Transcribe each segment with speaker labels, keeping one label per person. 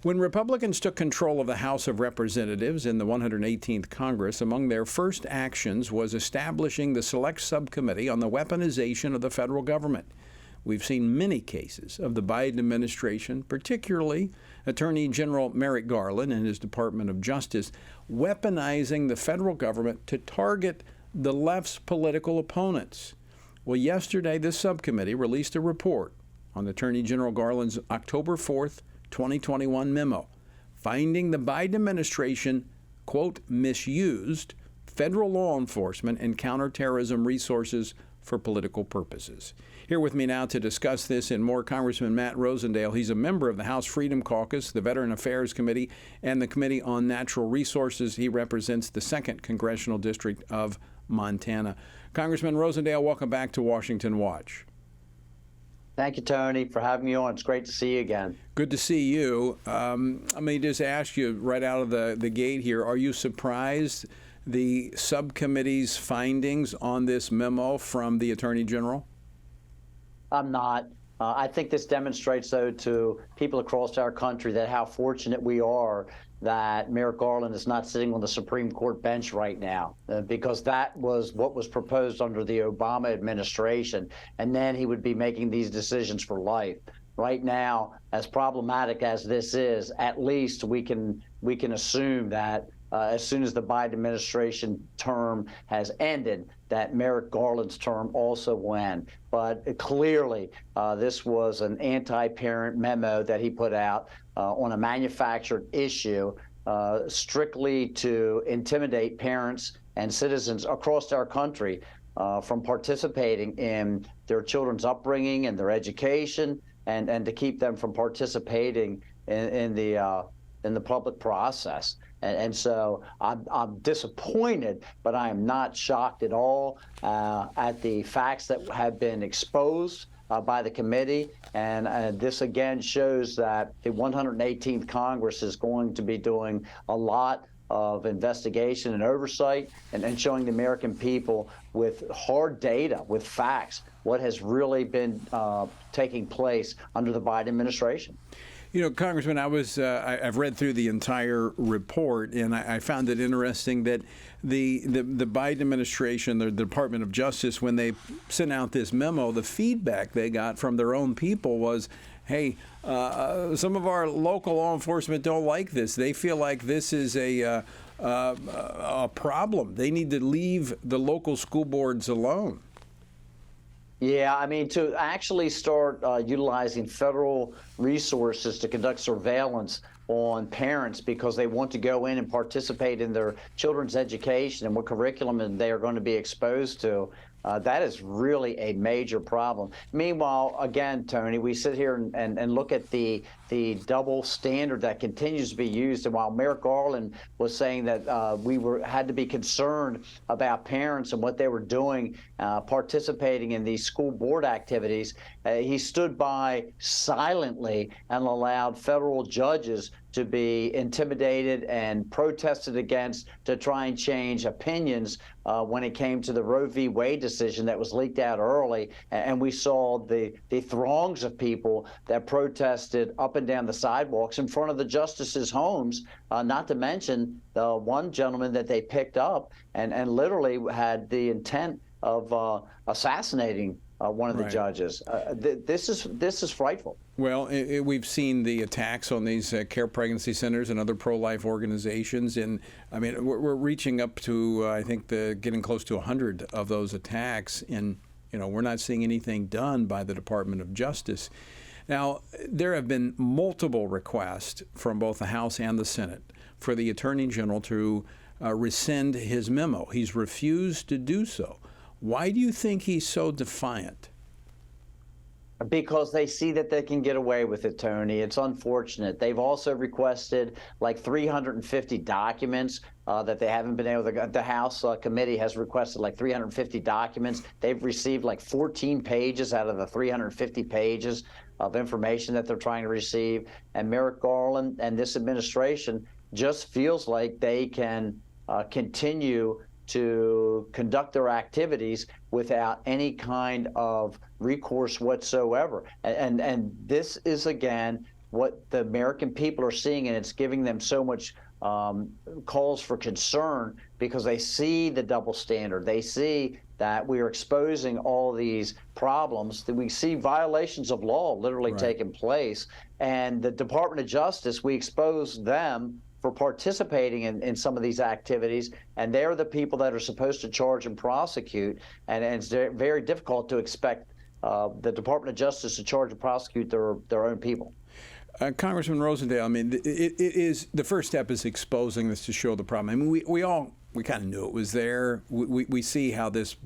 Speaker 1: When Republicans took control of the House of Representatives in the 118th Congress, among their first actions was establishing the Select Subcommittee on the Weaponization of the federal government. We've seen many cases of the Biden administration, particularly Attorney General Merrick Garland and his Department of Justice, weaponizing the federal government to target the left's political opponents. Well, yesterday, this subcommittee released a report on Attorney General Garland's October 4th, 2021 memo, finding the Biden administration, quote, misused federal law enforcement and counterterrorism resources for political purposes. Here with me now to discuss this and more, Congressman Matt Rosendale. He's a member of the House Freedom Caucus, the Veteran Affairs Committee, and the Committee on Natural Resources. He represents the 2nd Congressional District of Montana. Congressman Rosendale, welcome back to Washington Watch.
Speaker 2: Thank you, Tony, for having me on. It's great to see you again.
Speaker 1: Good to see you. Let me just ask you right out of the gate here, are you surprised the subcommittee's findings on this memo from the Attorney General?
Speaker 2: I'm not. I think this demonstrates, though, to people across our country that how fortunate we are that Merrick Garland is not sitting on the Supreme Court bench right now, because that was what was proposed under the Obama administration, and then he would be making these decisions for life. Right now, as problematic as this is, at least we can assume that as soon as the Biden administration term has ended, that Merrick Garland's term also will end. But clearly, this was an anti-parent memo that he put out on a manufactured issue, strictly to intimidate parents and citizens across our country from participating in their children's upbringing and their education, and to keep them from participating in the public process. And so I'm disappointed, but I am not shocked at all at the facts that have been exposed by the committee. And this again shows that the 118th Congress is going to be doing a lot of investigation and oversight, and showing the American people with hard data, with facts, what has really been taking place under the Biden administration.
Speaker 1: You know, Congressman, I've read through the entire report, and I found it interesting that the Biden administration, the Department of Justice, when they sent out this memo, the feedback they got from their own people was, hey, some of our local law enforcement don't like this. They feel like this is a problem. They need to leave the local school boards alone.
Speaker 2: Yeah, I mean, to actually start utilizing federal resources to conduct surveillance on parents because they want to go in and participate in their children's education and what curriculum they are going to be exposed to, that is really a major problem. Meanwhile, again, Tony, we sit here and look at the double standard that continues to be used. And while Merrick Garland was saying that we had to be concerned about parents and what they were doing, participating in these school board activities, he stood by silently and allowed federal judges to be intimidated and protested against to try and change opinions when it came to the Roe v. Wade decision that was leaked out early. And we saw the throngs of people that protested up and down the sidewalks in front of the justices' homes, not to mention the one gentleman that they picked up and literally had the intent of assassinating one of the judges. This is frightful.
Speaker 1: Well, we've seen the attacks on these care pregnancy centers and other pro-life organizations, and I mean we're reaching up to I think getting close to 100 of those attacks, and we're not seeing anything done by the Department of Justice. Now, there have been multiple requests from both the House and the Senate for the Attorney General to rescind his memo. He's refused to do so. Why do you think he's so defiant?
Speaker 2: Because they see that they can get away with it, Tony. It's unfortunate. They've also requested like 350 documents that they haven't been able to. The House committee has requested like 350 documents. They've received like 14 pages out of the 350 pages of information that they're trying to receive. And Merrick Garland and this administration just feels like they can continue to conduct their activities without any kind of recourse whatsoever. And this is, again, what the American people are seeing, and it's giving them so much calls for concern because they see the double standard. They see that we are exposing all these problems, that we see violations of law literally taking place. And the Department of Justice, we expose them for participating in some of these activities, and they're the people that are supposed to charge and prosecute. And it's very difficult to expect the Department of Justice to charge and prosecute their own people.
Speaker 1: Congressman Rosendale, I mean, it is the first step is exposing this to show the problem. I mean, we kind of knew it was there. We see how this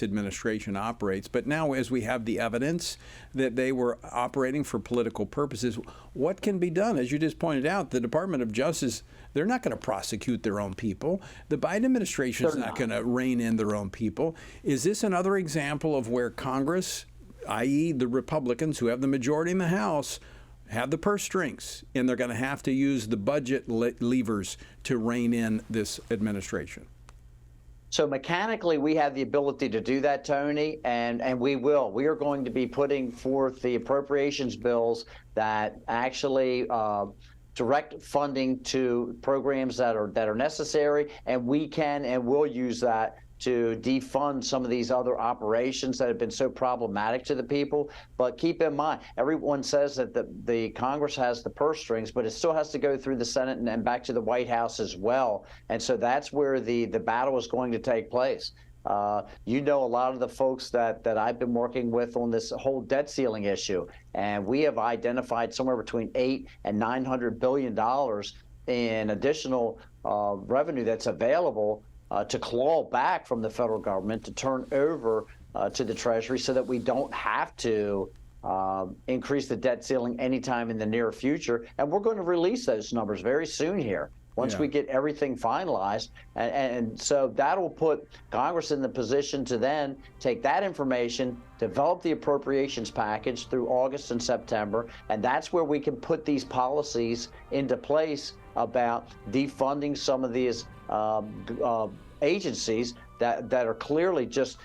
Speaker 1: administration operates, but now as we have the evidence that they were operating for political purposes, what can be done? As you just pointed out, the Department of Justice, they're not going to prosecute their own people. The Biden administration is not going to rein in their own people. Is this another example of where Congress, i.e. the Republicans who have the majority in the House, have the purse strings, and they're going to have to use the budget levers to rein in this administration?
Speaker 2: So mechanically, we have the ability to do that, Tony, and we will. We are going to be putting forth the appropriations bills that actually direct funding to programs that are necessary, and we can and will use that to defund some of these other operations that have been so problematic to the people. But keep in mind, everyone says that the Congress has the purse strings, but it still has to go through the Senate and back to the White House as well. And so that's where the battle is going to take place. You know, a lot of the folks that I've been working with on this whole debt ceiling issue, and we have identified somewhere between $800 and $900 billion in additional revenue that's available to claw back from the federal government to turn over to the Treasury so that we don't have to increase the debt ceiling anytime in the near future. And we're going to release those numbers very soon here once we get everything finalized. And so that'll put Congress in the position to then take that information, develop the appropriations package through August and September, and that's where we can put these policies into place about defunding some of these agencies that are clearly just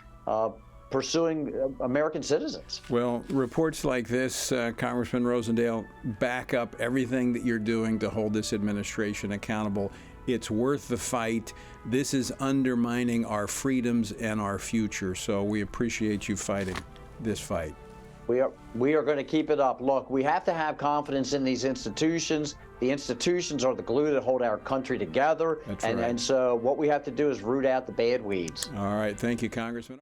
Speaker 2: pursuing American citizens.
Speaker 1: Well, reports like this, Congressman Rosendale, back up everything that you're doing to hold this administration accountable. It's worth the fight. This is undermining our freedoms and our future, so we appreciate you fighting this fight.
Speaker 2: We are going to keep it up. Look, we have to have confidence in these institutions. The institutions are the glue that hold our country together.
Speaker 1: That's right.
Speaker 2: And so what we have to do is root out the bad weeds.
Speaker 1: All right. Thank you, Congressman.